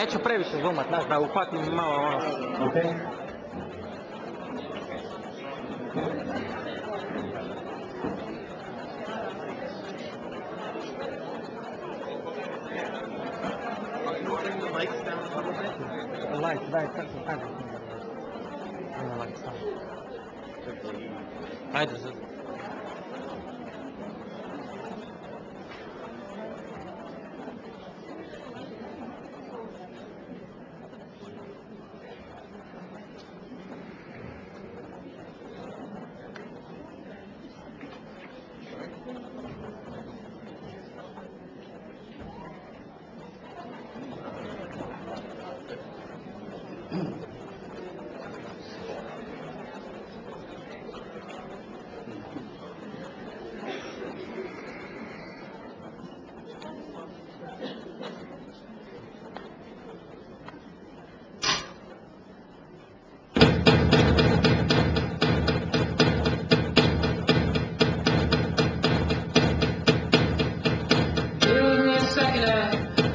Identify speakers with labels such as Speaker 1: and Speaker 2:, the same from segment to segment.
Speaker 1: Neću previše zoomat, znaš, da uhvatim malo ono.
Speaker 2: Okay.
Speaker 1: The lights down a little bit. The lights, daj, sad. The lights down. Ajde, sad.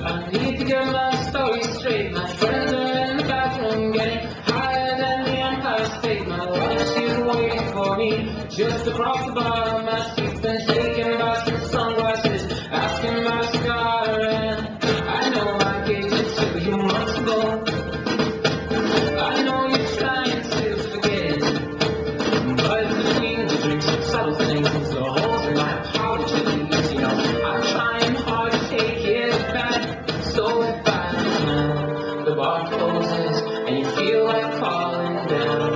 Speaker 3: I need to get my story straight. My friends are in the bathroom getting higher than the Empire State. My wife, she's waiting for me just across the bar. My seat's been taken by some sunglasses, asking my cigar, and I know I gave it to you months ago. I know you're trying to forget, but between the drinks and subtle things, the holes in my apologies, you know, I'm trying hard to take it back. So if the bar closes and you feel like falling down,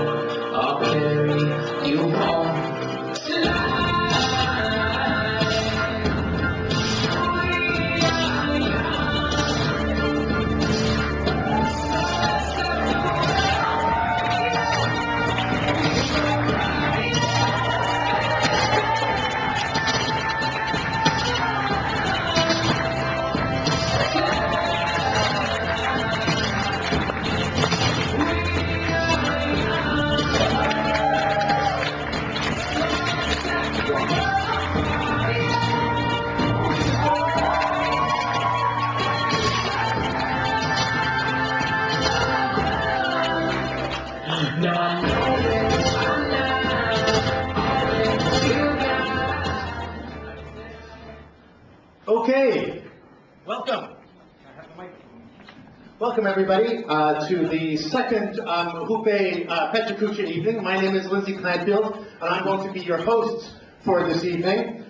Speaker 3: I'll carry you home tonight. Now I know that I'm not all that you got.
Speaker 2: Okay, welcome. Welcome everybody to the second Hoope Pecha Kucha evening. My name is Lindsay Clanfield and I'm going to be your host for this evening.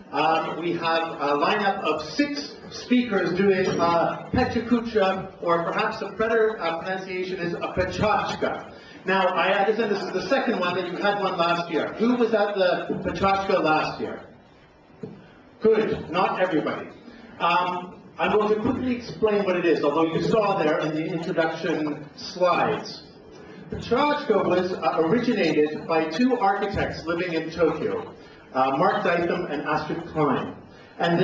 Speaker 2: We have a lineup of 6 speakers doing Pecha Kucha, or perhaps a better pronunciation is a Pechachka. Now, I understand this is the second one, that you had one last year. Who was at the Pechachka last year? Good, not everybody. I'm going to quickly explain what it is, although you saw there in the introduction slides. Pechachka was originated by 2 architects living in Tokyo, Mark Dytham and Astrid Klein. And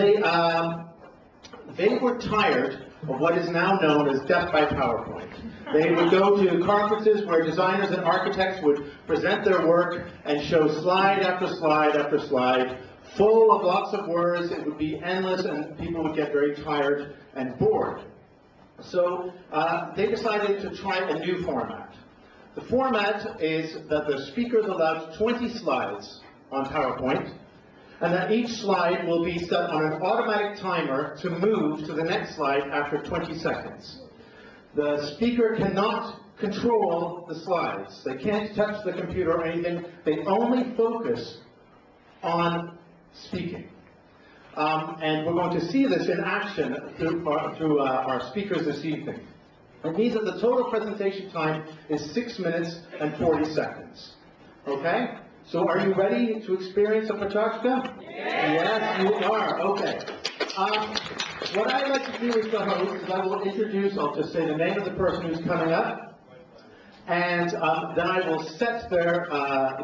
Speaker 2: they were tired of what is now known as death by PowerPoint. They would go to conferences where designers and architects would present their work and show slide after slide after slide, full of lots of words. It would be endless and people would get very tired and bored. So they decided to try a new format. The format is that the speaker is allowed 20 slides on PowerPoint, and that each slide will be set on an automatic timer to move to the next slide after 20 seconds. The speaker cannot control the slides. They can't touch the computer or anything. They only focus on speaking. And we're going to see this in action through our speakers this evening. It means that the total presentation time is 6 minutes and 40 seconds. Okay? So are you ready to experience a Pechachka? Yes, you are. Okay. What I'd like to do as the host is I will introduce, I'll just say the name of the person who's coming up, and then I will set their,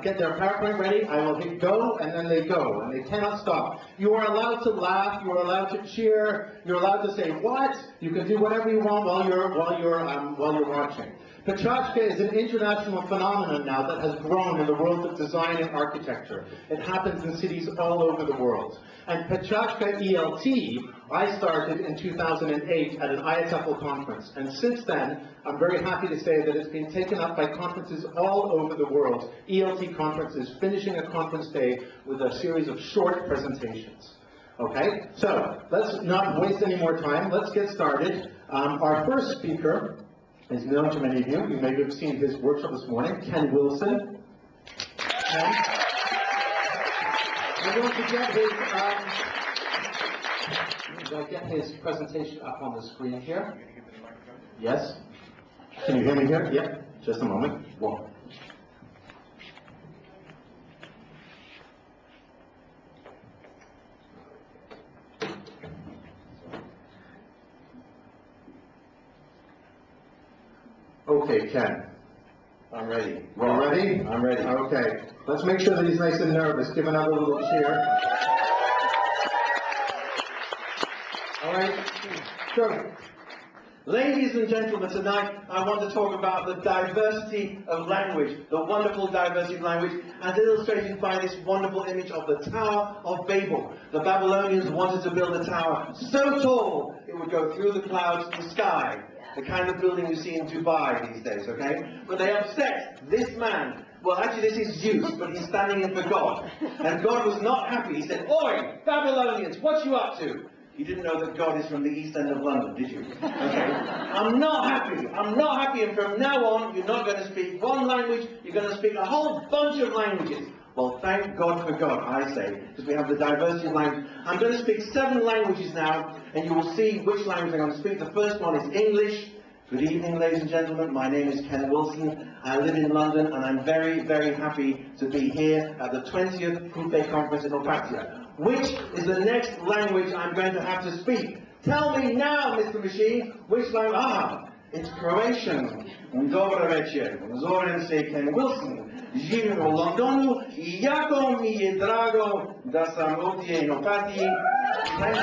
Speaker 2: get their PowerPoint ready. I will hit go, and then they go, and they cannot stop. You are allowed to laugh. You are allowed to cheer. You're allowed to say what. You can do whatever you want while you're watching. Pechachka is an international phenomenon now that has grown in the world of design and architecture. It happens in cities all over the world. And Pechachka ELT I started in 2008 at an ISFL conference, and since then, I'm very happy to say that it's been taken up by conferences all over the world, ELT conferences, finishing a conference day with a series of short presentations. Okay, so let's not waste any more time. Let's get started. Our first speaker is known to many of you. You may have seen his workshop this morning, Ken Wilson. Ken. We're going to get his presentation up on the screen here. Yes. Can you hear me here? Yeah. Just a moment. Whoa. Okay, Ken.
Speaker 4: I'm ready.
Speaker 2: You ready?
Speaker 4: I'm ready.
Speaker 2: Okay. Let's make sure that he's nice and nervous. Give another little cheer. All right. So,
Speaker 4: Ladies and gentlemen, tonight I want to talk about the diversity of language, the wonderful diversity of language, as illustrated by this wonderful image of the Tower of Babel. The Babylonians wanted to build a tower so tall it would go through the clouds to the sky. The kind of building you see in Dubai these days, okay? But they upset this man. Well, actually, this is Zeus, but he's standing in for God. And God was not happy. He said, "Oi, Babylonians, what you up to?" You didn't know that God is from the East End of London, did you? Okay. I'm not happy. I'm not happy. And from now on, you're not going to speak one language. You're going to speak a whole bunch of languages. Well, thank God for God, I say, because we have the diversity of language. I'm going to speak 7 languages now, and you will see which language I'm going to speak. The first one is English. Good evening, ladies and gentlemen. My name is Ken Wilson. I live in London, and I'm very, very happy to be here at the 20th Coupe Conference in Opatia. Which is the next language I'm going to have to speak? Tell me now, Mr. Machine, which language? Ah, it's Croatian. Dobro večer. Zovem se Ken Wilson. Živim u Londonu i jako mi je drago da sam ovdje in Opatiji. Thank you.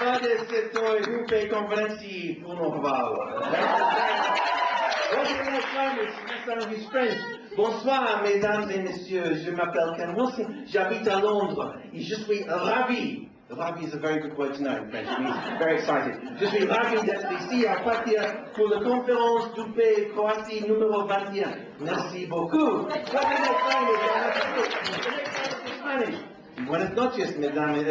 Speaker 4: Na 20. Coupe konferenciji puno hvala. What's the next language? Next language is French. Bonsoir, mesdames et messieurs. Je m'appelle Ken Wilson. J'habite à Londres. Et je suis ravi. Ravi is a very good word to know in French. It means very excited. Je suis ravi d'être ici à Opatia pour la conférence du Pays Croatie numéro 21. Merci beaucoup. What's the next language? The next language is Spanish. Buenas noches, mesdames,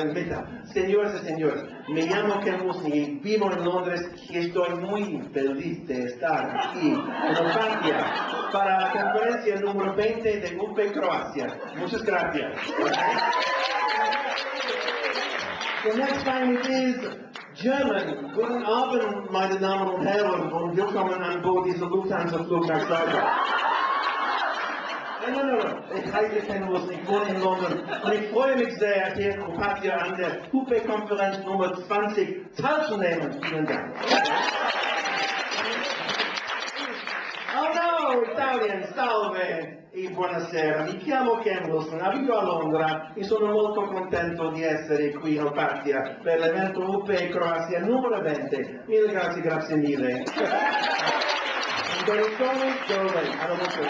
Speaker 4: señoras y señores. Me llamo Ken Wilson y vivo en Londres y estoy muy feliz de estar aquí en Opatia para la conferencia número 20 de UP Croacia. Muchas gracias. The next language is German. Guten Abend, meine Damen und Herren, und willkommen an Bord dieser Lufthansa-Flug nach Deutschland. No. Ich heiße Ken Wilson, ich wohne in London und ich freue mich sehr, hier in Opatia an der UP-Konferenz Nummer 20 teilzunehmen. Vielen Dank. Oh no, Italian, salve e buonasera. Mi chiamo Ken Wilson, abito a Londra e sono molto contento di essere qui in Opatia per l'evento UP Croatia numero 20. Mille grazie, grazie mille. Berlusconi, go away. I don't want to go.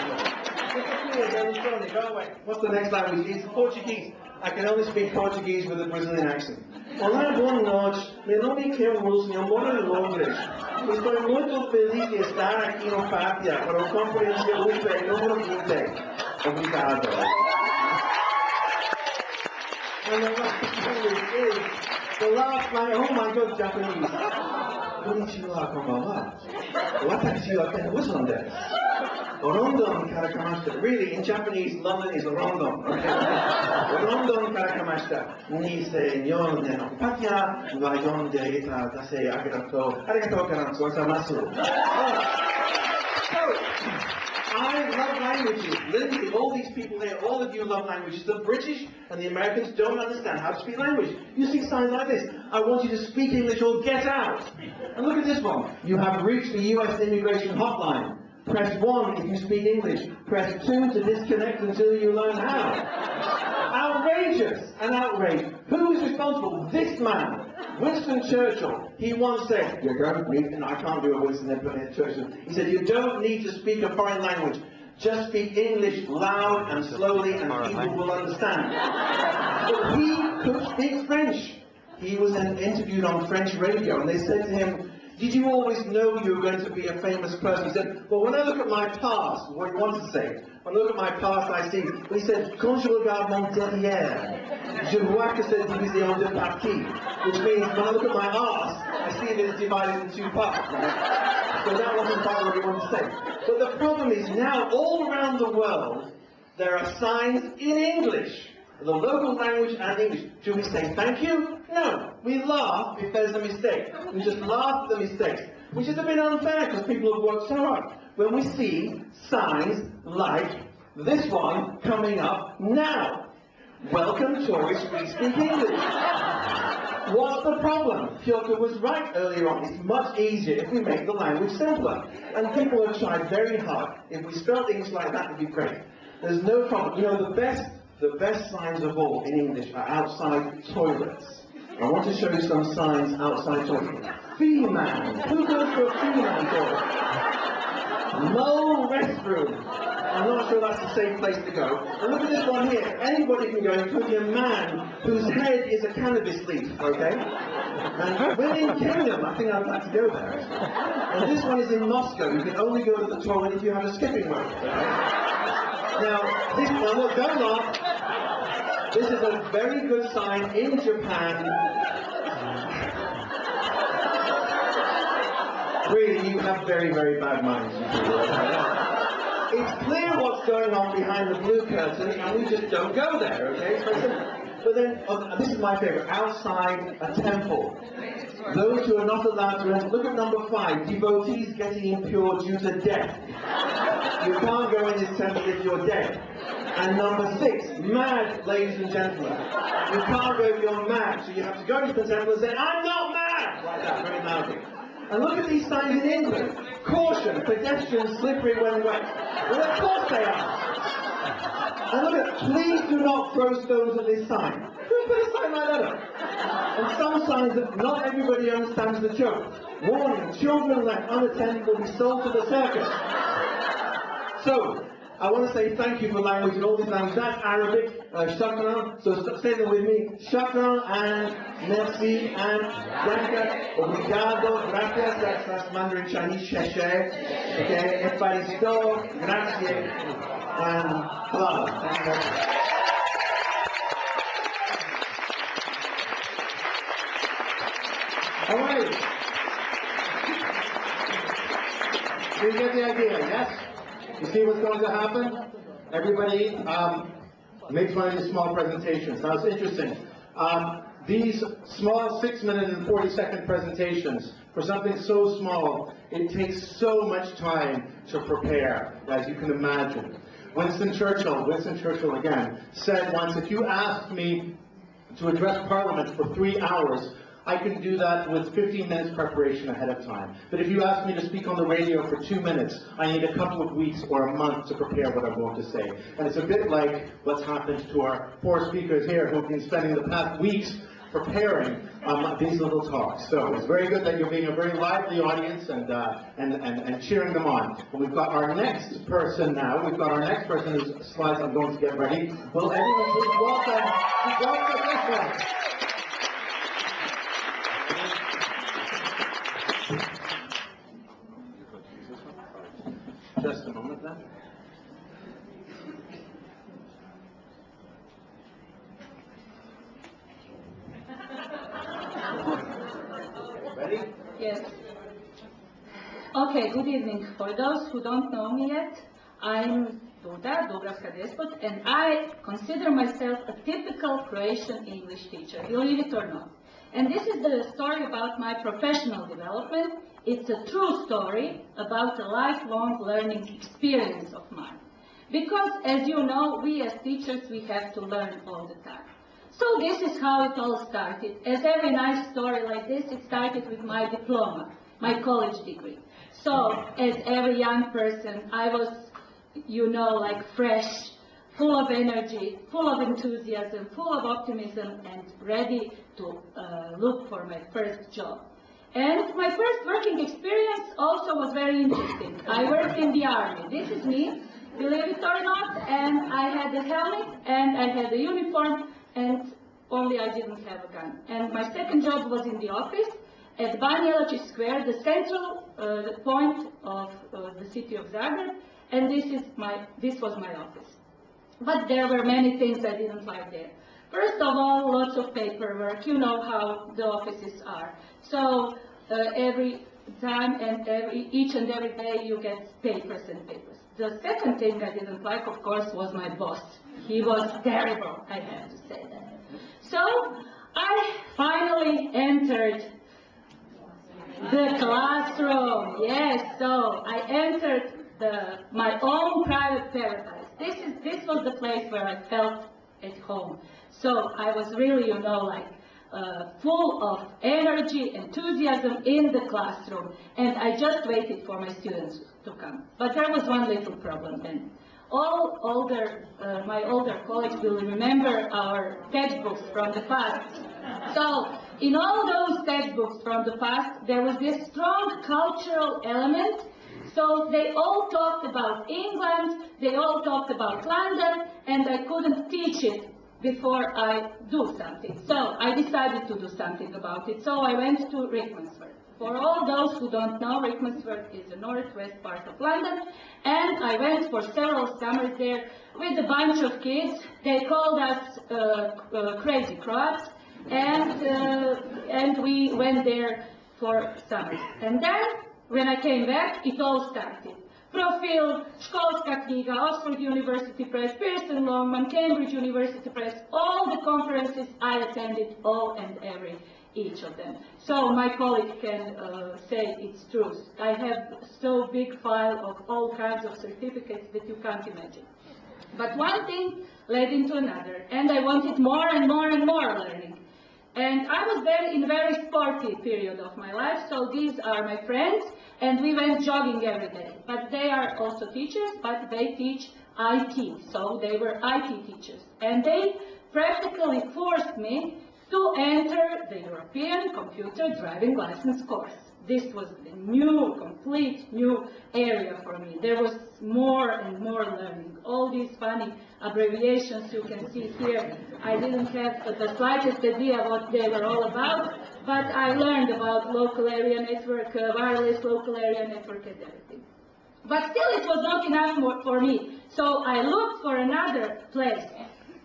Speaker 4: Berlusconi, go away. What's the next language? It's Portuguese. I can only speak Portuguese with a Brazilian accent. Olá, boa noite. Meu nome é Ken Wilson, eu moro em Londres. Estou muito feliz de estar aqui no Pátia para a conferência UP número 20. Obrigado. And the last language is the last language. Oh my God, Japanese. Konnichiwa, konbanwa. Watashi wa Ken Wilson desu. Rondon karakamashita. Really, in Japanese, London is Rondon. Okay? Rondon karakamashita. Ni señor de Opatia, vayon de ita dase arigato. Arigato gozaimasu. I love languages. Literally, all these people here, all of you love languages. The British and the Americans don't understand how to speak language. You see signs like this. I want you to speak English or get out. And look at this one. You have reached the US immigration hotline. Press 1 if you speak English. Press 2 to disconnect until you learn how. Outrageous and outrage. Who is responsible? This man. Winston Churchill. He once said, you don't need, and I can't do a Winston Churchill. He said, you don't need to speak a foreign language. Just speak English loud and slowly and people will understand. But he could speak French. He was interviewed on French radio and they said to him, did you always know you were going to be a famous person? He said, well, when I look at my past, what he wanted to say, when I look at my past, I see, he said, quand je regarde mon derrière, je vois que c'est divisé en deux parties, which means when I look at my arse, I see that it's divided in two parts. Right? So that wasn't quite what he wanted to say. But the problem is now, all around the world, there are signs in English, the local language and English. Do we say thank you? No. We laugh if there's a mistake. We just laugh at the mistakes, which is a bit unfair because people have worked so hard. When we see signs like this one coming up now. Welcome tourists, we speak English. What's the problem? Piotr was right earlier on. It's much easier if we make the language simpler. And people have tried very hard. If we spelled English like that, it would be great. There's no problem. You know, the best signs of all in English are outside toilets. I want to show you some signs outside toilets. Fee-man. Who goes to a fee-man toilet? No restroom. I'm not sure that's a safe place to go. And look at this one here. Anybody can go, including a man whose head is a cannabis leaf, okay? And we're in Kingdom. I think I'd like to go there. And this one is in Moscow. You can only go to the toilet if you have a skipping rope. Okay? Now, look, don't laugh. This is a very good sign in Japan. Really, you have very, very bad minds. It's clear what's going on behind the blue curtain, and we just don't go there, okay? But then, this is my favorite, outside a temple. Those who are not allowed to enter, look at number 5, devotees getting impure due to death. You can't go in this temple if you're dead. And number 6, mad, ladies and gentlemen. You can't go if you're mad, so you have to go into the temple and say, I'm not mad! Like that, very loudly. And look at these signs in England. Caution, pedestrians slippery when wet. Well, of course they are. And look at, please do not throw stones at this sign. Who put a sign like that up? And some signs that not everybody understands the joke. Warning, children left unattended will be sold to the circus. So, I want to say thank you for language in all these languages. That's Arabic, shukran. So say them with me. Shukran and merci and danke, obrigado, gracias. That's Mandarin Chinese, sheshe. Okay, efaristo, grazie, and halal. All right. Do you get the idea? Yes? You see what's going to happen? Everybody makes one of these small presentations. Now it's interesting. These small 6-minute and 40-second presentations, for something so small, it takes so much time to prepare, as you can imagine. Winston Churchill again, said once, if you asked me to address Parliament for 3 hours, I can do that with 15 minutes preparation ahead of time. But if you ask me to speak on the radio for 2 minutes, I need a couple of weeks or a month to prepare what I'm going to say. And it's a bit like what's happened to our 4 speakers here who've been spending the past weeks preparing these little talks. So it's very good that you're being a very lively audience and cheering them on. And we've got our next person now. We've got our next person whose slides I'm going to get ready. Will everyone please welcome this one. Just a moment then. Ready?
Speaker 5: Yes. Okay, good evening. For those who don't know me yet, I'm Dubravka Despot, and I consider myself a typical Croatian English teacher, believe it or not. And this is the story about my professional development. It's a true story about a lifelong learning experience of mine. Because, as you know, we as teachers, we have to learn all the time. So this is how it all started. As every nice story like this, it started with my diploma, my college degree. So, as every young person, I was, you know, like fresh, full of energy, full of enthusiasm, full of optimism, and ready to look for my first job. And my first working experience also was very interesting. I worked in the army. This is me believe it or not, and I had a helmet, and I had a uniform, and only I didn't have a gun. And my second job was in the office at Banja Jelačić Square, the central point of the city of Zagreb, and this was my office. But there were many things I didn't like there. First of all, lots of paperwork. You know how the offices are. So every time and each and every day you get papers and papers. The second thing I didn't like, of course, was my boss. He was terrible, I have to say that. So I finally entered the classroom. Yes, so I entered my own private paradise. This was the place where I felt at home. So I was really, full of energy, enthusiasm in the classroom, and I just waited for my students to come. But there was one little problem then. My older colleagues will remember our textbooks from the past. So in all those textbooks from the past, there was this strong cultural element. So they all talked about England, they all talked about London, and I couldn't teach it before I do something. So I decided to do something about it. So I went to Rickmansworth. For all those who don't know, Rickmansworth is the northwest part of London, and I went for several summers there with a bunch of kids. They called us Crazy Croats, and we went there for summers. And then, when I came back, it all started. Profil, Školska knjiga, Oxford University Press, Pearson Longman, Cambridge University Press, all the conferences I attended, all and every each of them. So my colleague can say it's true. I have so big file of all kinds of certificates that you can't imagine. But one thing led into another, and I wanted more and more and more learning. And I was in a very sporty period of my life, so these are my friends, and we went jogging every day. But they are also teachers, but they teach IT, so they were IT teachers. And they practically forced me to enter the European Computer Driving License course. This was a complete new area for me. There was more and more learning. All these funny abbreviations you can see here, I didn't have the slightest idea what they were all about, but I learned about local area network, wireless local area network and everything. But still it was not enough for me, so I looked for another place.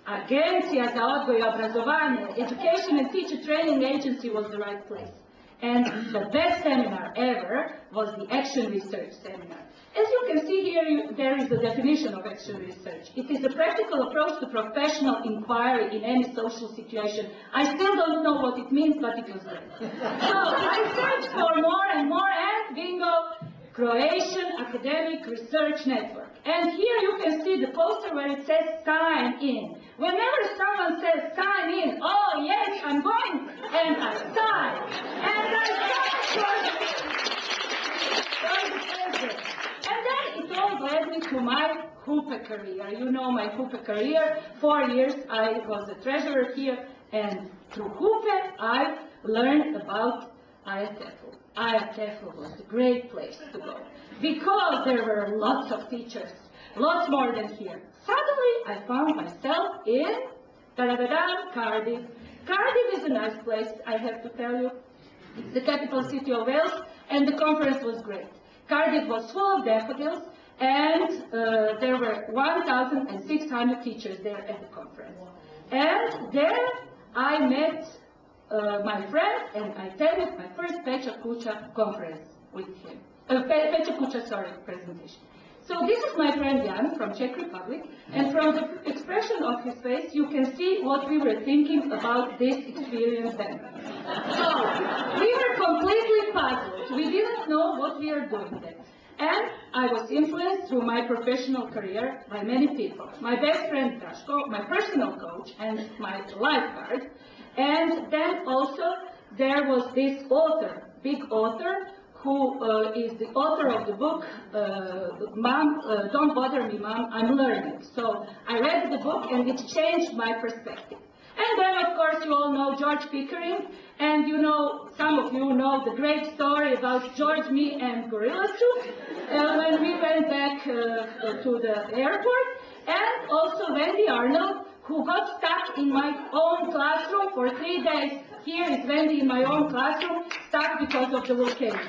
Speaker 5: Agencija za odgoj i obrazovanje, Education and Teacher Training Agency was the right place. And the best seminar ever was the Action Research Seminar. As you can see here, there is the definition of action research. It is a practical approach to professional inquiry in any social situation. I still don't know what it means, but it was good. So I searched for more and more, and bingo, Croatian Academic Research Network. And here you can see the poster where it says sign in. Whenever someone says sign in, oh yes, I'm going, and I sign. And I sign. And then it all led me to my Hoope career. You know my Hoope career. 4 years I was a treasurer here, and through Hoope I learned about IATEFL. IATEFL was a great place to go because there were lots of teachers, lots more than here. Suddenly I found myself in Cardiff. Cardiff is a nice place, I have to tell you. It's the capital city of Wales, and the conference was great. Cardiff was full of daffodils, and there were 1,600 teachers there at the conference. And there I met my friend, and I attended my first Pecha Kucha conference with him. Pecha Kucha, presentation. So this is my friend Jan from Czech Republic, and from the expression of his face, you can see what we were thinking about this experience then. So we were completely puzzled. We didn't know what we are doing then. And I was influenced through my professional career by many people. My best friend Draško, my personal coach, and my lifeguard. And then also there was this author, big author, who is the author of the book, Mom, Don't Bother Me, Mom, I'm Learning. So I read the book and it changed my perspective. And then, of course, you all know George Pickering, and you know, some of you know the great story about George, me, and Gorilla Soup when we went back to the airport, and also Wendy Arnold, who got stuck in my own classroom for 3 days. Here is Wendy in my own classroom, stuck because of the volcano.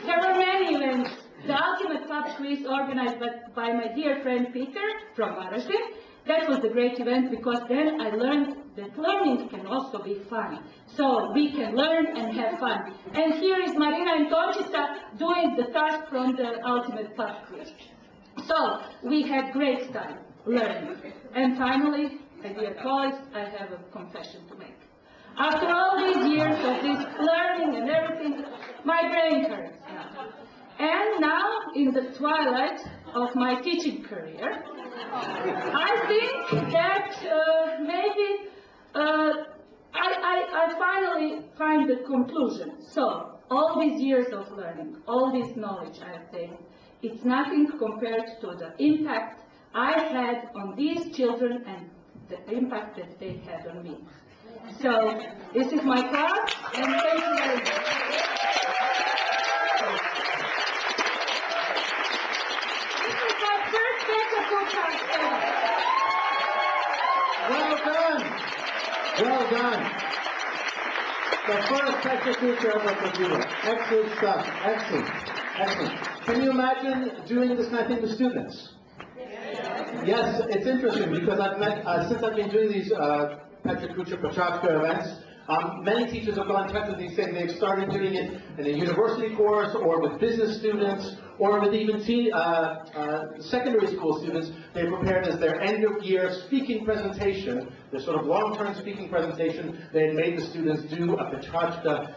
Speaker 5: There were many events. The ultimate pub quiz organized by my dear friend Peter from Varaždin. That was a great event because then I learned that learning can also be fun. So we can learn and have fun. And here is Marina and Tončica doing the task from the ultimate pub quiz. So we had great time learning. And finally, my dear colleagues, I have a confession to make. After all these years of this learning and everything, my brain hurts now. And now, in the twilight of my teaching career, I think that maybe I finally find the conclusion. So, all these years of learning, all this knowledge I have taken, it's nothing compared to the impact I had on these children and the impact that they had on me. So, this is my class, and thank you very much. This is my first Pecha Kucha.
Speaker 2: Well done! Well done! The first Pecha Kucha of Padilla. Excellent stuff. Excellent. Excellent. Can you imagine doing this kind of thing with students? Yes, it's interesting because I've met, since I've been doing these Pecha Kucha Pachachka events, many teachers have got in touch with me saying they've started doing it in a university course or with business students or with even secondary school students. They prepared as their end-of-year speaking presentation, their sort of long-term speaking presentation. They had made the students do a Pachachka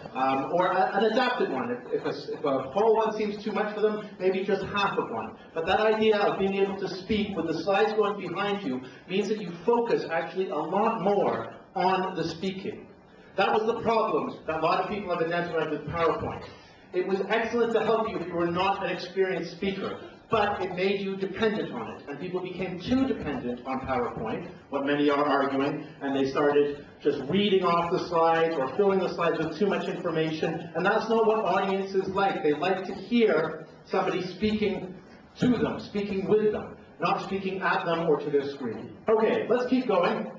Speaker 2: or an adapted one. If a whole one seems too much for them, maybe just half of one. But that idea of being able to speak with the slides going behind you means that you focus actually a lot more on the speaking. That was the problem that a lot of people have identified with PowerPoint. It was excellent to help you if you were not an experienced speaker, but it made you dependent on it. And people became too dependent on PowerPoint, what many are arguing, and they started just reading off the slides or filling the slides with too much information. And that's not what audiences like. They like to hear somebody speaking to them, speaking with them, not speaking at them or to their screen. Okay, let's keep going.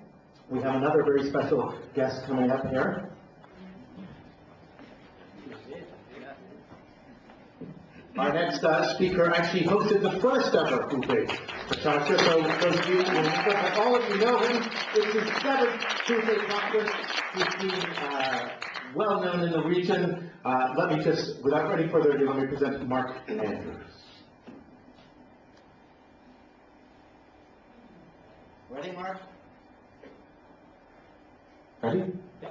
Speaker 2: We have another very special guest coming up here. Our next speaker actually hosted the first ever Kupe Pachachka, so those of you, all of you know him. It's his seventh Kupe conference. He's been well known in the region. Let me just, without any further ado, let me present Mark Andrews. Ready, Mark? Ready?
Speaker 6: Yeah.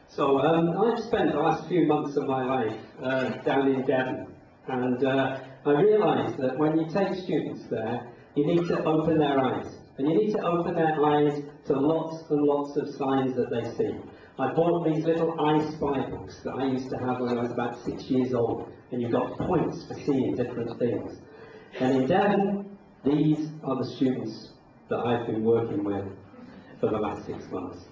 Speaker 6: So I've spent the last few months of my life down in Devon, and I realised that when you take students there, you need to open their eyes, and you need to open their eyes to lots and lots of signs that they see. I bought these little I Spy books that I used to have when I was about 6 years old, and you've got points for seeing different things. And in Devon, these are the students that I've been working with for the last 6 months.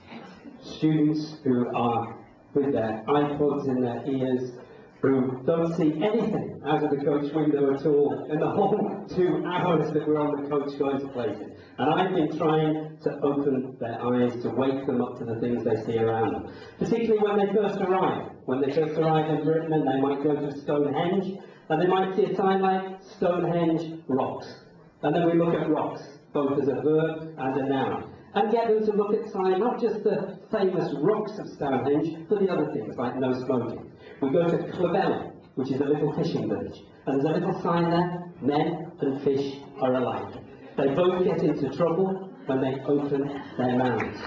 Speaker 6: Students who are with their iPods in their ears, who don't see anything out of the coach window at all in the whole 2 hours that we're on the coach going to places. And I've been trying to open their eyes, to wake them up to the things they see around them. Particularly when they first arrive. When they first arrive in Britain, and they might go to Stonehenge, and they might see a sign like Stonehenge rocks. And then we look at rocks, both as a verb and a noun, and get them to look at signs, not just the famous rocks of Stonehenge, but the other things like no smoking. We go to Clovelly, which is a little fishing village, and there's a little sign there: men and fish are alike. They both get into trouble when they open their mouths.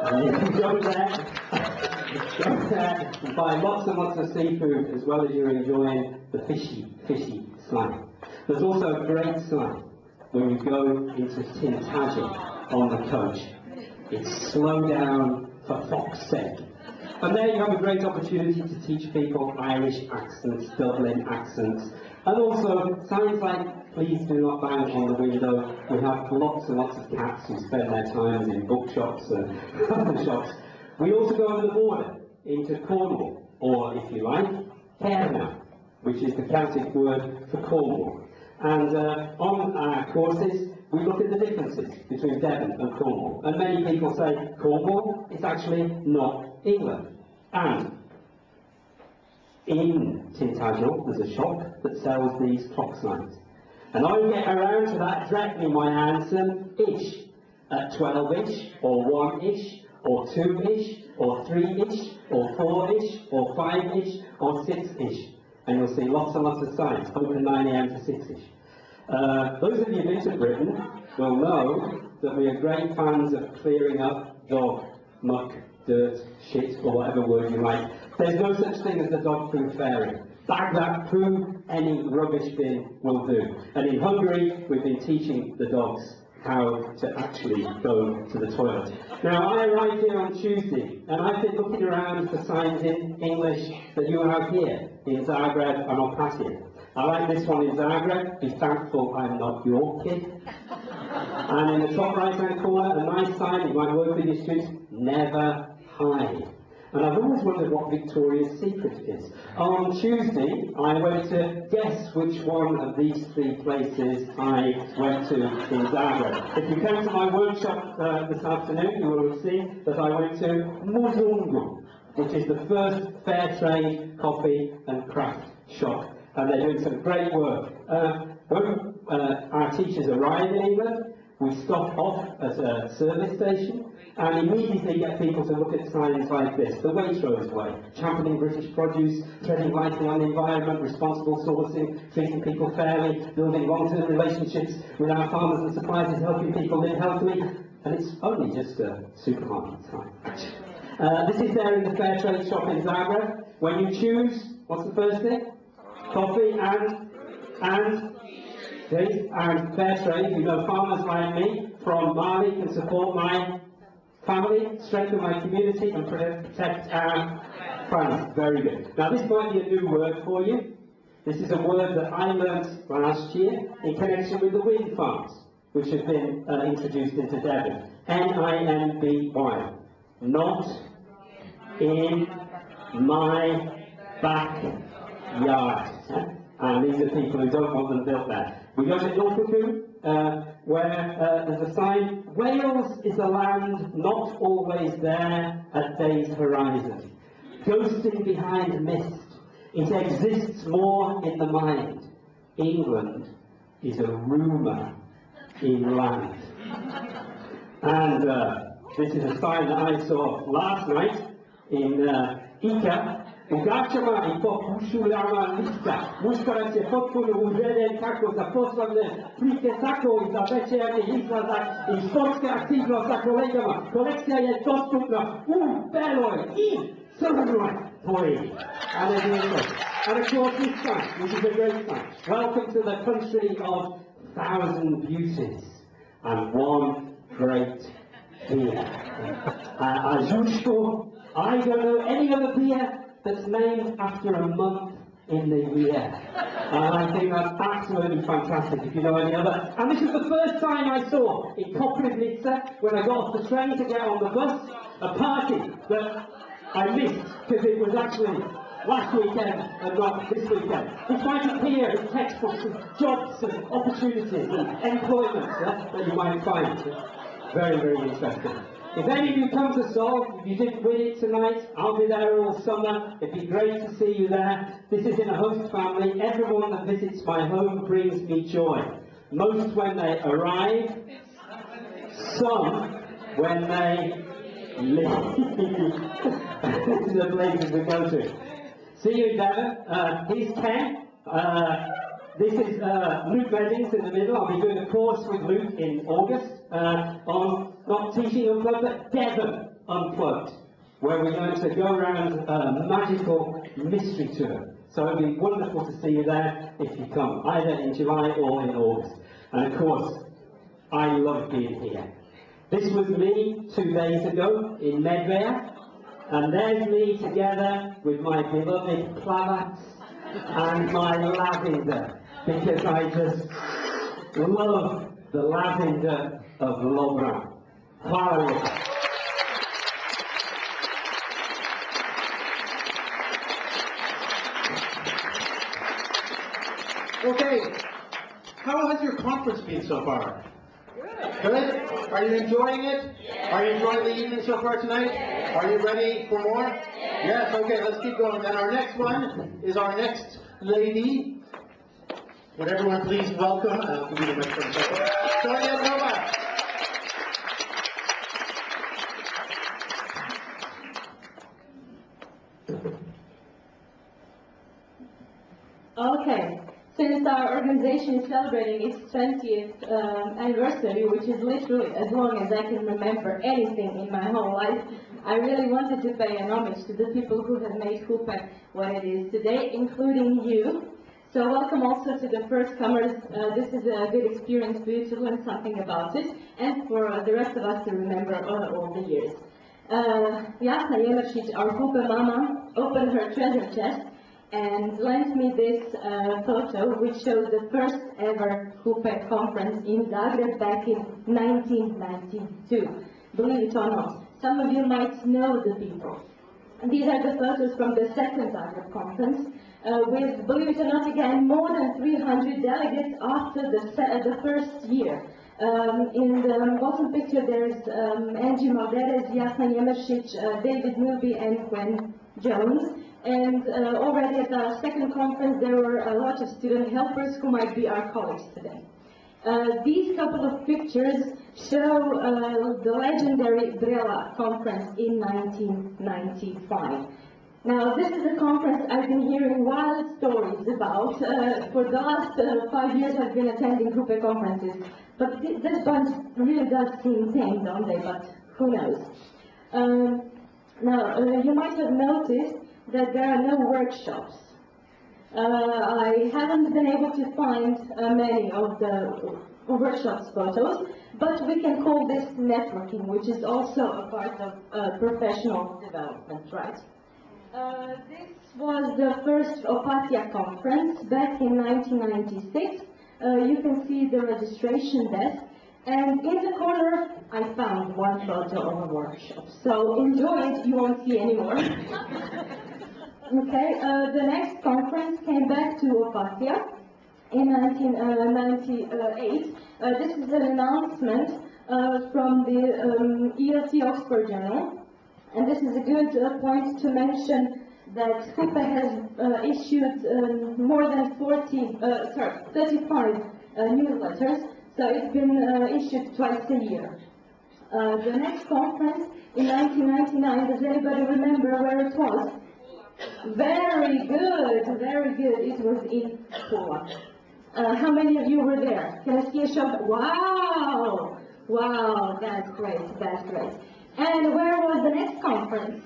Speaker 6: And you can go there and buy lots and lots of seafood, as well as you're enjoying the fishy slime. There's also a great sign when you go into Tintagel on the coach. It's slow down for fox's sake. And there you have a great opportunity to teach people Irish accents, Dublin accents, and also signs like please do not bang on the window. We have lots and lots of cats who spend their times in bookshops and other shops. We also go over the border into Cornwall, or if you like, Cairna, which is the Celtic word for Cornwall. And on our courses, we look at the differences between Devon and Cornwall. And many people say Cornwall is actually not England. And in Tintagel, there's a shop that sells these clock signs. And I get around to that directly, my handsome-ish, at 12-ish, or 1-ish, or 2-ish, or 3-ish, or 4-ish, or 5-ish, or 6-ish. And you'll see lots and lots of signs, open 9 a.m. to 6-ish. Those of you who've been to Britain will know that we are great fans of clearing up dog, muck, dirt, shit, or whatever word you like. There's no such thing as the dog-proof fairy. Bag that poo, any rubbish bin will do. And in Hungary, we've been teaching the dogs how to actually go to the toilet. Now, I arrived here on Tuesday, and I've been looking around for signs in English that you have here, in Zagreb and Opatija. I like this one in Zagreb, be thankful I'm not your kid. And in the top right-hand corner, a nice sign, you might work with your students, never hide. And I've always wondered what Victoria's Secret is. On Tuesday, I went to guess which one of these 3 places I went to in Zagreb. If you came to my workshop this afternoon, you will have seen that I went to Muzungu, which is the first fair trade coffee and craft shop. And they're doing some great work. When our teachers arrive in England, we stop off at a service station and immediately get people to look at signs like this: the Waitrose Way, championing British produce, treading lightly on the environment, responsible sourcing, treating people fairly, building long-term relationships with our farmers and suppliers, helping people live healthily. And it's only just a supermarket sign. This is there in the fair trade shop in Zagreb. When you choose, what's the first thing? Coffee and fair trade. You know, farmers like me from Mali can support my family, strengthen my community, and protect our planet. Very good. Now, this might be a new word for you. This is a word that I learnt last year in connection with the wind farms, which have been introduced into Devon. N-I-M-B-Y. Not in my backyard. And these are people who don't want them built there. We go to Ilfracombe, where there's a sign: Wales is a land not always there at day's horizon. Ghosting behind mist, it exists more in the mind. England is a rumour in land. And this is a sign that I saw last night in Ika. Ugačama I popušuljama lista. Muškarac je potpuno uveden kako za poslovne prike, tako i za večernji izlazak i sportske aktivnosti sa kolegama. Kolekcija je dostupna u beloj i crvenoj boji. And of course this sign, which is a great sign. Welcome to the country of 1,000 beauties and one great beer. I don't know any other beer that's named after a month in the year. And I think that's absolutely fantastic if you know any other. And this is the first sign I saw in Koprivnica when I got off the train to get on the bus, a party that I missed because it was actually last weekend and not this weekend. It might appear as textbooks of jobs and opportunities and employment that you might find. Very, very interesting. If any of you come to Seoul, if you didn't win it tonight, I'll be there all summer. It'd be great to see you there. This is in a host family. Everyone that visits my home brings me joy. Most when they arrive, some when they leave. This is the places we go to. See you, Devon. Here's Ken. This is Luke Reddings in the middle. I'll be doing a course with Luke in August on not teaching unplugged, but Devon unplugged, where we're going to go around a magical mystery tour. So it'll be wonderful to see you there if you come, either in July or in August. And of course, I love being here. This was me 2 days ago in Medveya. And there's me together with my beloved Plavats and my lavender, because I just love the lavender of Lobra. Hvala.
Speaker 2: Okay, how has your conference been so far? Good? Are you enjoying it? Are you enjoying the evening so far tonight? Are you ready for more? Yes, okay, let's keep going. Then our next one is our next lady. Would everyone please welcome, I'll give you the microphone second, Sonia Nova.
Speaker 7: Okay, since our organization is celebrating its 20th anniversary, which is literally as long as I can remember anything in my whole life, I really wanted to pay an homage to the people who have made Hupe what it is today, including you. So welcome also to the first comers. This is a good experience for you to learn something about it, and for the rest of us to remember all the years. Jasna Jemeršić, our Hupe mama, opened her treasure chest and lent me this photo, which shows the first ever Hupe conference in Zagreb back in 1992. Believe it or not, some of you might know the people. And these are the photos from the second Zagreb conference, with, believe it or not, again, more than 300 delegates after the first year. In the bottom picture, there's Angie Malderes, Jasna Jemeršić, David Newby, and Gwen Jones. And already at our second conference, there were a lot of student helpers who might be our colleagues today. These couple of pictures show the legendary Brela conference in 1995. Now, this is a conference I've been hearing wild stories about. For the last 5 years, I've been attending Hupe conferences. But this bunch really does seem tame, don't they? But who knows? Now, you might have noticed that there are no workshops. I haven't been able to find many of the workshops photos, but we can call this networking, which is also a part of professional development, right? This was the first Opatia conference back in 1996. You can see the registration desk, and in the corner I found one photo of a workshop. So enjoy it, you won't see any more. Okay, the next conference came back to Opatia in 1998. This is an announcement from the ELT Oxford Journal, and this is a good point to mention that Hupe has issued more than 35 newsletters, so it's been issued twice a year. The next conference in 1999, does anybody remember where it was? Very good, very good. It was in Pula. How many of you were there? Can I see a show? Wow! Wow, that's great, that's great. And where was the next conference?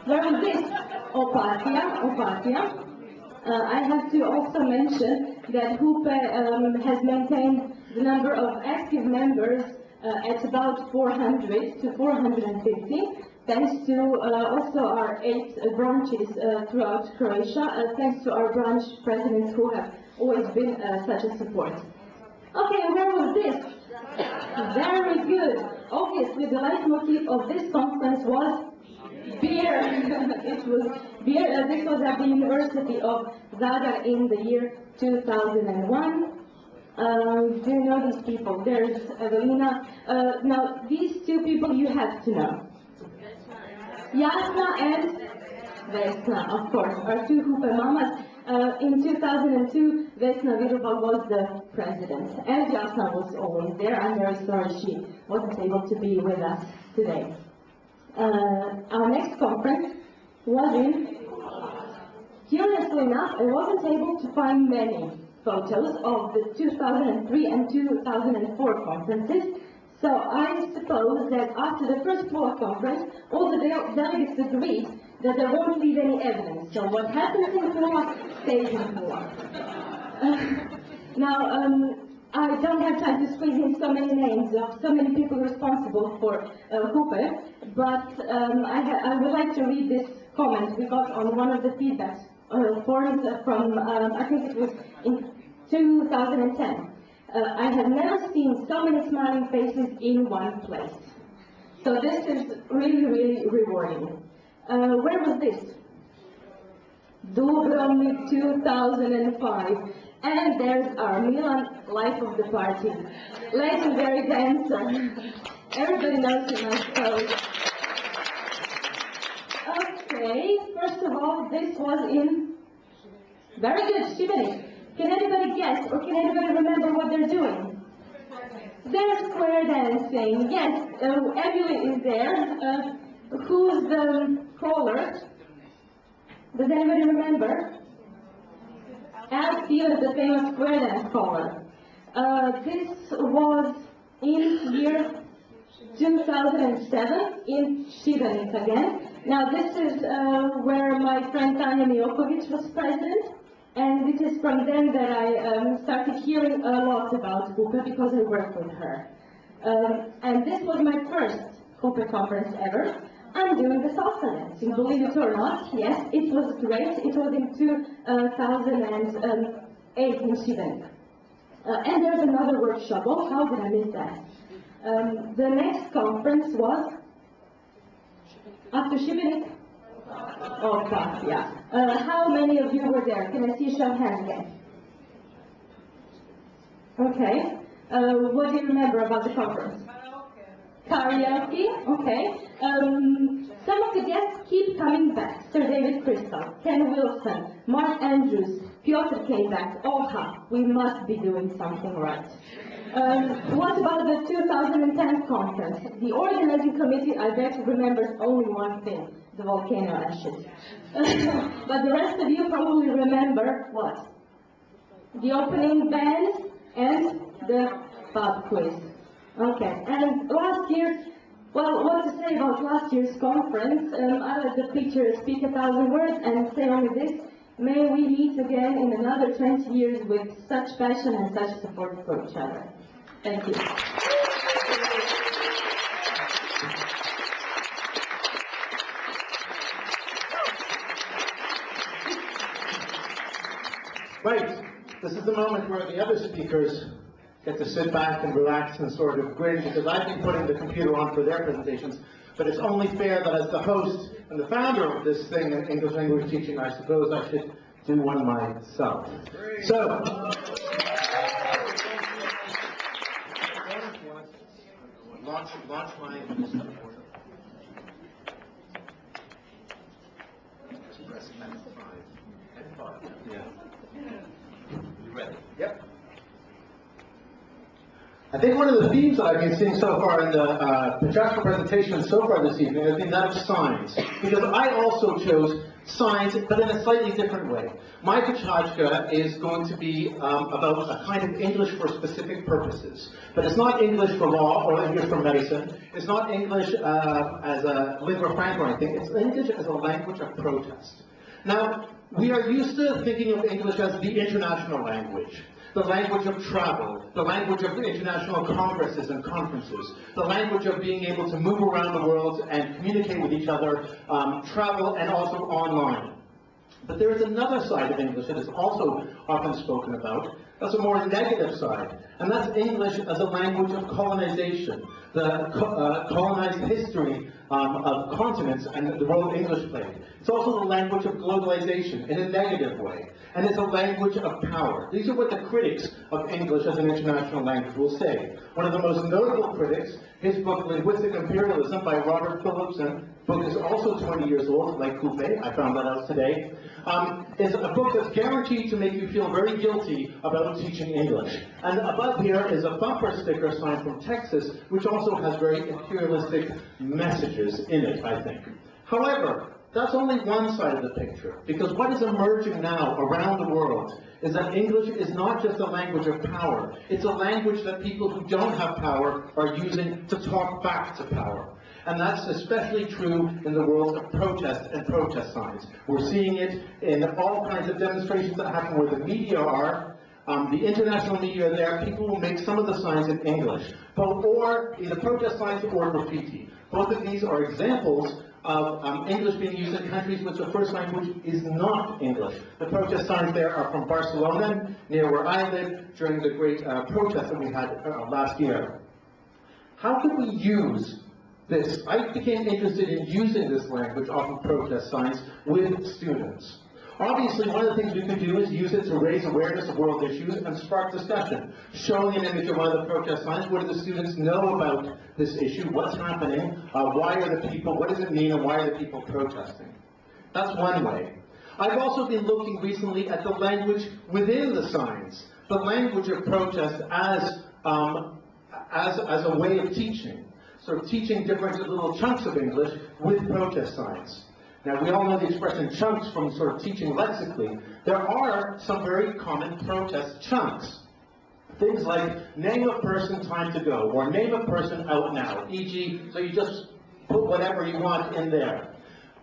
Speaker 7: Where was this? Opatia. I have to also mention that Hupe has maintained the number of active members at about 400 to 450. Thanks to also our 8 branches throughout Croatia, thanks to our branch presidents who have always been such a support. Okay, where was this? Very good. Obviously, the leitmotif of this conference was beer. It was beer. This was at the University of Zadar in the year 2001. Do you know these people? There's Evelina. Now, these two people you have to know. Jasna and Vesna, of course, are two Hupe mamas. In 2002, Vesna Virubal was the president, and Jasna was always there. I'm very sorry she wasn't able to be with us today. Our next conference was in, curiously enough, I wasn't able to find many photos of the 2003 and 2004 conferences. So I suppose that after the first Pula conference, all the delegates agreed that there won't leave any evidence. So what happens in Pula stays in Pula. Now, I don't have time to squeeze in so many names of so many people responsible for Hooper, but I would like to read this comment we got on one of the feedback forums from, I think it was in 2010. I have never seen so many smiling faces in one place. So this is really, really rewarding. Where was this? Dubrovnik 2005. And there's our Milan life of the party. Legendary dancer. Everybody knows him, I suppose. Okay, first of all, this was in... Very good, Šibenik. Can anybody guess, or can anybody remember what they're doing? They're square dancing, yes. Emily is there. Who's the caller? Does anybody remember? Al Stevens, the famous square dance caller. This was in year 2007 in Šibenik again. Now this is where my friend Tanja Mijokovic was president, and it is from then that I started hearing a lot about Kupa because I worked with her. And this was my first Kupa conference ever. I'm doing the salsa dancing, believe it or not. Yes, it was great. It was in 2008 in Šibenik. And there's another workshop. Oh, how did I miss that? The next conference was after Šibenik. Oh, God, yeah. How many of you were there? Can I see a show of hands again? Okay. What do you remember about the conference? Karaoke, okay. Some of the guests keep coming back. Sir David Crystal, Ken Wilson, Mark Andrews, Piotr came back. Oha, we must be doing something right. What about the 2010 conference? The organizing committee, I bet, remembers only one thing, the volcano ashes. But the rest of you probably remember what? The opening band and the pub quiz. Okay, and last year, well, what to say about last year's conference? I let the picture speak 1,000 words and say only this: may we meet again in another 20 years with such passion and such support for each other. Thank you.
Speaker 2: Right, this is the moment where the other speakers get to sit back and relax and sort of grin, because I've been putting the computer on for their presentations, but it's only fair that as the host and the founder of this thing in English language teaching, I suppose I should do one myself. So, launch my... Press F5. Yeah. You ready? Yep. I think one of the themes that I've been seeing so far in the Pecha Kucha presentation so far this evening has been that of signs, because I also chose signs, but in a slightly different way. My Pecha Kucha is going to be about a kind of English for specific purposes, but it's not English for law or English for medicine. It's not English as a lingua franca or anything. It's English as a language of protest. Now, we are used to thinking of English as the international language, the language of travel, the language of international congresses and conferences, the language of being able to move around the world and communicate with each other, travel, and also online. But there is another side of English that is also often spoken about. That's a more negative side, and that's English as a language of colonization, the colonized history of continents and the role English played. It's also the language of globalization in a negative way, and it's a language of power. These are what the critics of English as an international language will say. One of the most notable critics, his book Linguistic Imperialism by Robert Phillipson, book is also 20 years old, like Coupe, I found that out today, is a book that's guaranteed to make you feel very guilty about teaching English. And above here is a bumper sticker sign from Texas, which also has very imperialistic messages in it, I think. However, that's only one side of the picture, because what is emerging now around the world is that English is not just a language of power. It's a language that people who don't have power are using to talk back to power. And that's especially true in the world of protest and protest signs. We're seeing it in all kinds of demonstrations that happen where the media are. the international media there, people will make some of the signs in English, or either protest signs or graffiti. Both of these are examples of English being used in countries which the first language is not English. The protest signs there are from Barcelona, near where I live, during the great protest that we had last year. How could we use this? I became interested in using this language off of protest signs with students. Obviously, one of the things we could do is use it to raise awareness of world issues and spark discussion. Showing an image of one of the protest signs, what do the students know about this issue? What's happening? Why are the people, what does it mean, and why are the people protesting? That's one way. I've also been looking recently at the language within the signs, the language of protest as a way of teaching. Sort of teaching different little chunks of English with protest signs. Now, we all know the expression chunks from sort of teaching lexically. There are some very common protest chunks. Things like name a person, time to go, or name a person out now, e.g., so you just put whatever you want in there.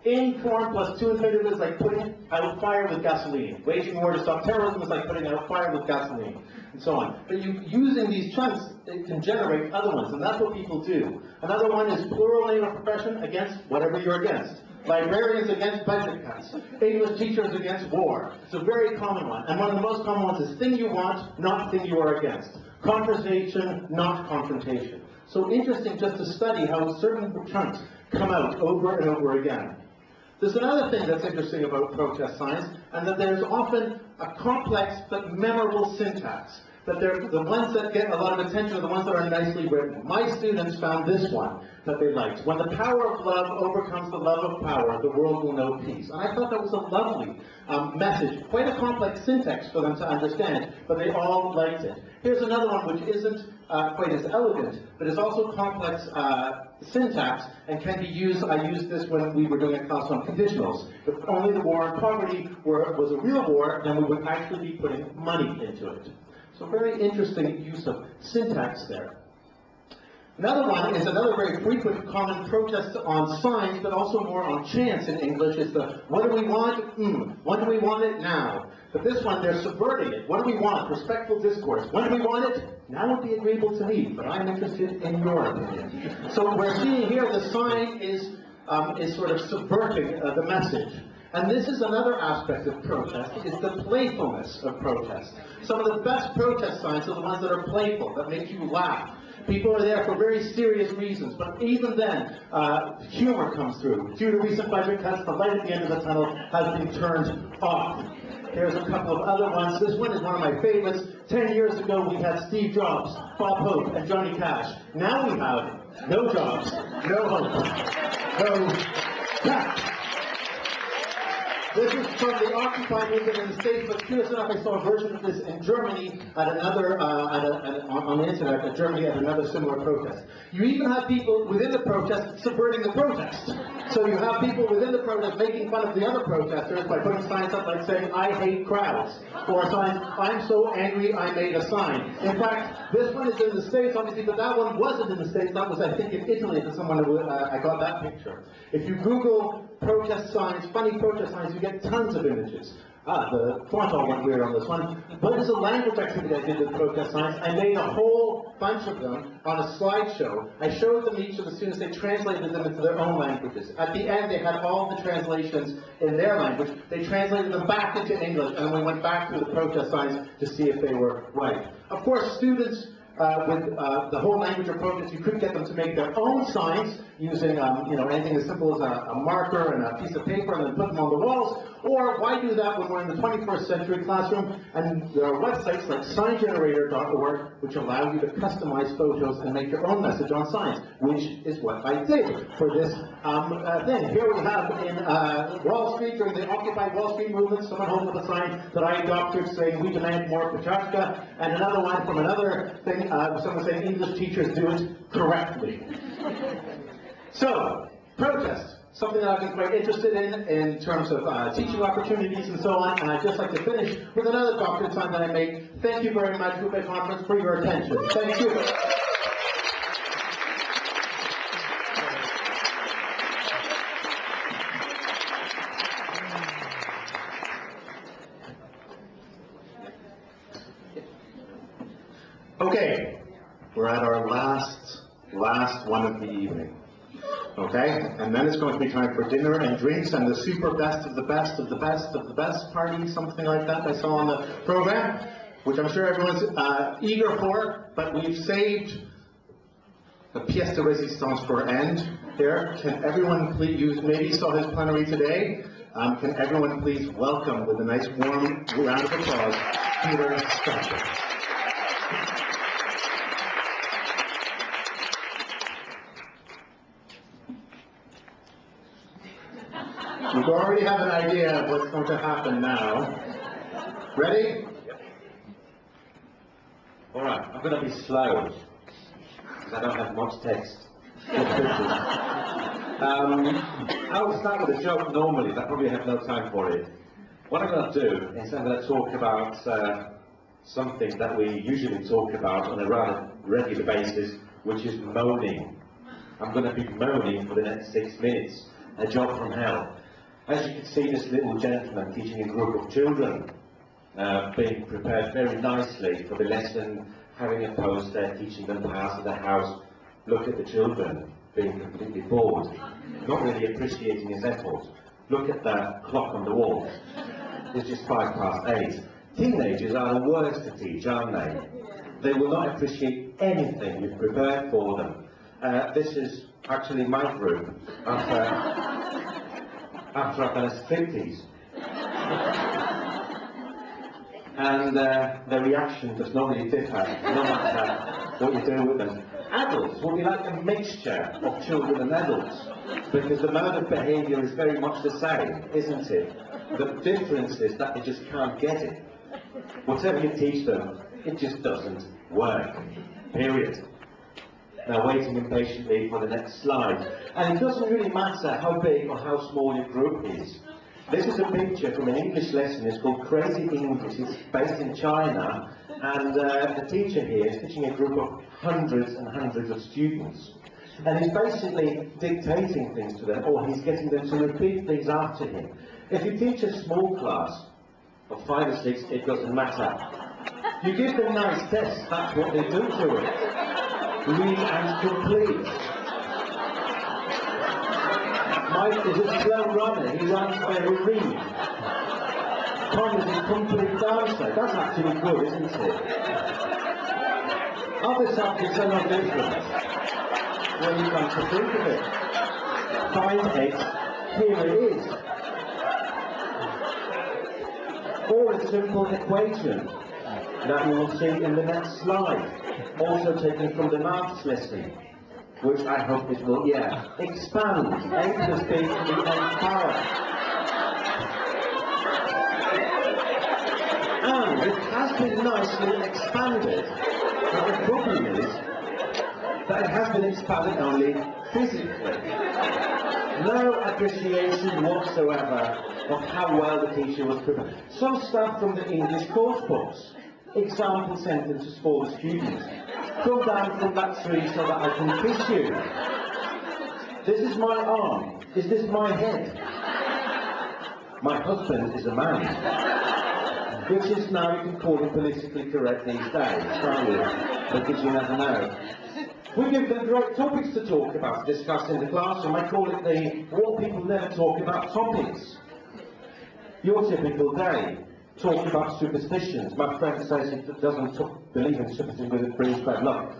Speaker 2: In form plus two infinitive is like putting out fire with gasoline. Waging war to stop terrorism is like putting out fire with gasoline, and so on. But using these chunks, it can generate other ones, and that's what people do. Another one is plural name of profession against whatever you're against. Librarians against budget cuts. English teachers against war. It's a very common one. And one of the most common ones is thing you want, not thing you are against. Conversation, not confrontation. So interesting just to study how certain chunks come out over and over again. There's another thing that's interesting about protest signs, and that there's often a complex but memorable syntax. That they're the ones that get a lot of attention are the ones that are nicely written. My students found this one that they liked. When the power of love overcomes the love of power, the world will know peace. And I thought that was a lovely message. Quite a complex syntax for them to understand, but they all liked it. Here's another one which isn't quite as elegant, but is also complex syntax and can be used. I used this when we were doing a class on conditionals. If only the war on poverty was a real war, then we would actually be putting money into it. So very interesting use of syntax there. Another one is another very frequent common protest on signs, but also more on chants in English, is the what do we want? When do we want it? Now. But this one, they're subverting it. What do we want? Respectful discourse. When do we want it? Now would be agreeable to me, but I'm interested in your opinion. So we're seeing here the sign is sort of subverting the message. And this is another aspect of protest, is the playfulness of protest. Some of the best protest signs are the ones that are playful, that make you laugh. People are there for very serious reasons, but even then, humor comes through. Due to recent budget cuts, the light at the end of the tunnel has been turned off. Here's a couple of other ones. This one is one of my favorites. 10 years ago, we had Steve Jobs, Bob Hope, and Johnny Cash. Now we have no jobs, no hope, no cash. This is from the Occupy movement in the States, but curious enough, I saw a version of this in Germany at another, on the internet in Germany at another similar protest. You even have people within the protest subverting the protest. So you have people within the protest making fun of the other protesters by putting signs up like saying, I hate crowds, or signs, I'm so angry I made a sign. In fact, this one is in the States, obviously, but that one wasn't in the States. That was, I think, in Italy, for someone who, I got that picture. If you Google protest signs, funny protest signs, you get tons of images. The font all went weird on this one. But it's a language activity I did with protest signs. I made a whole bunch of them on a slideshow. I showed them each of the students. They translated them into their own languages. At the end, they had all the translations in their language. They translated them back into English, and we went back through the protest signs to see if they were right. Of course, students with the whole language of protest, you could get them to make their own signs using, anything as simple as a marker and a piece of paper and then put them on the walls. Or why do that when we're in the 21st century classroom? And there are websites like signgenerator.org which allow you to customize photos and make your own message on signs, which is what I did for this thing. Here we have in Wall Street, during the Occupy Wall Street movement, someone holding up a sign that I adopted saying, we demand more Pecha Kucha, and another one from another thing, someone saying English teachers do it correctly. So, protest, something that I've been quite interested in terms of teaching opportunities and so on, and I'd just like to finish with another doctorate sign that I made. Thank you very much, Ube Conference, for your attention. Thank you. Okay, we're at our last one of the evening. Okay, and then it's going to be time for dinner and drinks and the super best of the best of the best of the best party, something like that I saw on the program, which I'm sure everyone's eager for, but we've saved the pièce de résistance for end here. Can everyone please, you maybe saw his plenary today, can everyone please welcome with a nice warm round of applause, Peter Spencer. You already have an idea of what's going to happen now. Ready?
Speaker 8: All right, I'm going to be slow, because I don't have much text. I would start with a joke normally, but I probably have no time for it. What I'm going to do is I'm going to talk about something that we usually talk about on a rather regular basis, which is moaning. I'm going to be moaning for the next 6 minutes. A job from hell. As you can see, this little gentleman teaching a group of children, being prepared very nicely for the lesson, having a poster, teaching them pass of the house. Look at the children, being completely bored, not really appreciating his effort. Look at the clock on the wall. It's just 8:05. Teenagers are the worst to teach, aren't they? They will not appreciate anything you've prepared for them. This is actually my group after I've done a striptease. And the reaction does not really differ, no matter what you do with them. Adults will be like a mixture of children and adults, because the mode of behaviour is very much the same, isn't it? The difference is that they just can't get it. Whatever you teach them, it just doesn't work. Period. Now waiting impatiently for the next slide. And it doesn't really matter how big or how small your group is. This is a picture from an English lesson. It's called Crazy English. It's based in China, and the teacher here is teaching a group of hundreds and hundreds of students. And he's basically dictating things to them, or he's getting them to repeat things after him. If you teach a small class of 5 or 6, it doesn't matter. You give them nice tests, that's what they do to it. Read and complete. Mike is a slow runner, he runs very lean. Tom is a complete dancer, that's actually good, isn't it? Other subjects are no different when you come to think of it. Find X, here it is. Or a simple equation that you will see in the next slide. Also taken from the maths lesson, which I hope it will, expand. A plus B to the nth power. And it has been nicely expanded, but the problem is that it has been expanded only physically. No appreciation whatsoever of how well the teacher was prepared. Some stuff from the English course books. Example sentences for the students. Come down from that tree so that I can kiss you. This is my arm. Is this my head? My husband is a man. Which is now, you can call it politically correct these days, can't you? Because you never know. We give them great topics to talk about, to discuss in the classroom. I call it the what people never talk about topics. Your typical day. Talking about superstitions. My friend says he doesn't believe in superstition because it brings bad luck.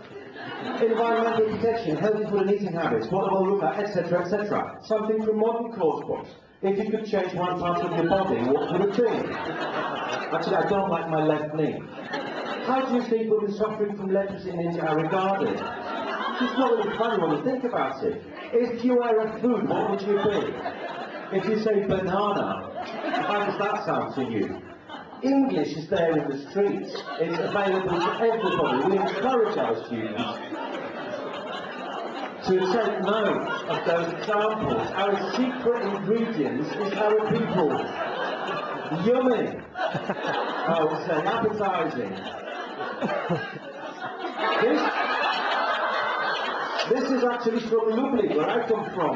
Speaker 8: Environmental protection, healthy food and eating habits, what it will look like, etc., etc. Something from modern course books. If you could change one part of your body, what would it be? Actually, I don't like my left knee. How do you think women suffering from leprosy in India are regarded? It's not really funny when you think about it. If you were a food, what would you be? If you say banana, how does that sound to you? English is there in the streets. It's available to everybody. We encourage our students to take note of those examples. Our secret ingredients is our people. Yummy. I would say appetising. This is actually from Lublin, where I come from.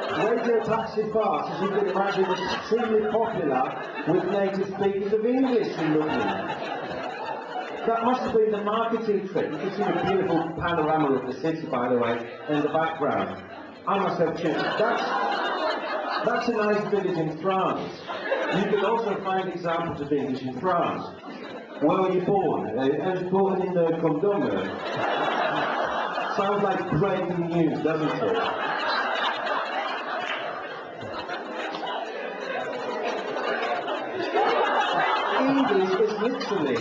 Speaker 8: Radio Taxi Pass, as you can imagine, is extremely popular with native speakers of English in Lublin. That must have been the marketing trick. You can see the beautiful panorama of the city, by the way, in the background. I must have checked. That's a nice village in France. You can also find examples of English in France. Where were you born? I was born in the Condom. Sounds like breaking news, doesn't it? English is literally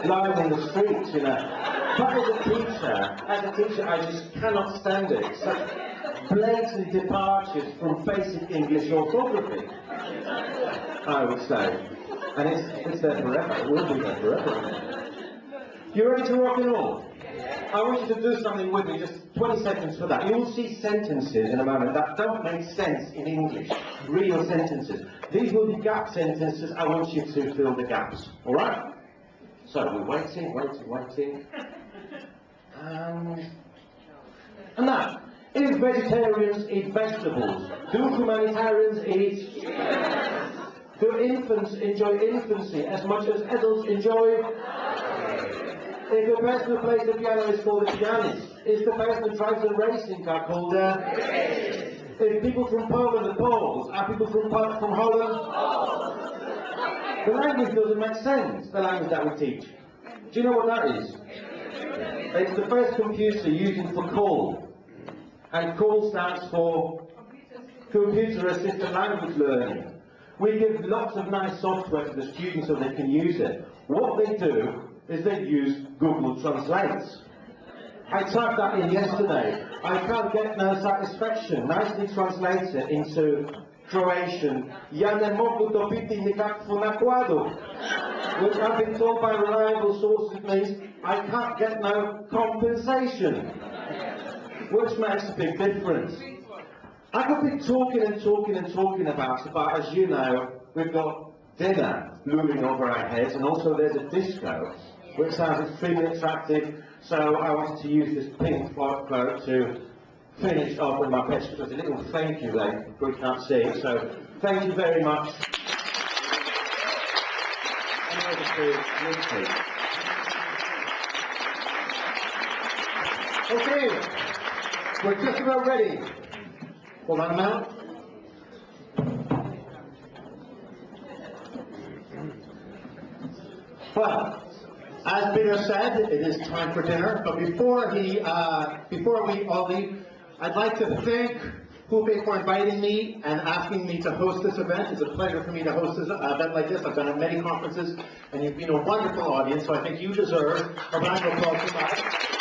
Speaker 8: lying in the streets, you know. But as a teacher, I just cannot stand it. Such blatant departures from basic English orthography, I would say. And it's there forever. It will be there forever. You ready to rock and roll? I want you to do something with me, just 20 seconds for that. You will see sentences in a moment that don't make sense in English, real sentences. These will be gap sentences. I want you to fill the gaps, all right? So we're waiting. And now, if vegetarians eat vegetables, do humanitarians eat? Do infants enjoy infancy as much as adults enjoy? If the person who plays the piano is called a pianist, is the person who drives a racing car called a? If people from Poland are Poles, are people from Holland? The language doesn't make sense, the language that we teach. Do you know what that is? It's the first computer used for call. And call stands for Computer Assisted Language Learning. We give lots of nice software to the students so they can use it. What they do is they use Google Translate. I typed that in yesterday. I can't get no satisfaction. Nicely translated into Croatian. Ja ne mogu dobiti nikakvu nakładu. Which I've been told by reliable sources means I can't get no compensation. Which makes a big difference. I could be talking about, but as you know, we've got dinner looming over our heads, and also there's a disco, which sounds extremely attractive, so I wanted to use this pink cloak to finish off with my Pecha Kucha. A little thank you there, we can't see, so thank you very much. And over to Lindsay.
Speaker 2: Okay, we're just about ready. Hold on a minute. Well, as Peter said, it is time for dinner. But before we all leave, I'd like to thank Hupe for inviting me and asking me to host this event. It's a pleasure for me to host this event like this. I've done at many conferences, and you've been a wonderful audience. So I think you deserve a round of applause for that.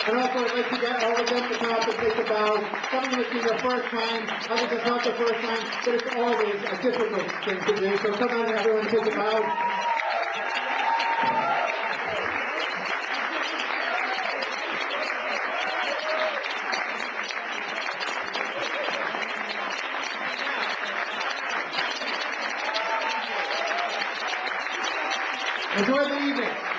Speaker 2: And also, I'd like to get all of them to come up and take a bow. Some of you it's been your first time, others it's not the first time, but it's always a difficult thing to do. So come on, everyone, take a bow. Enjoy the evening.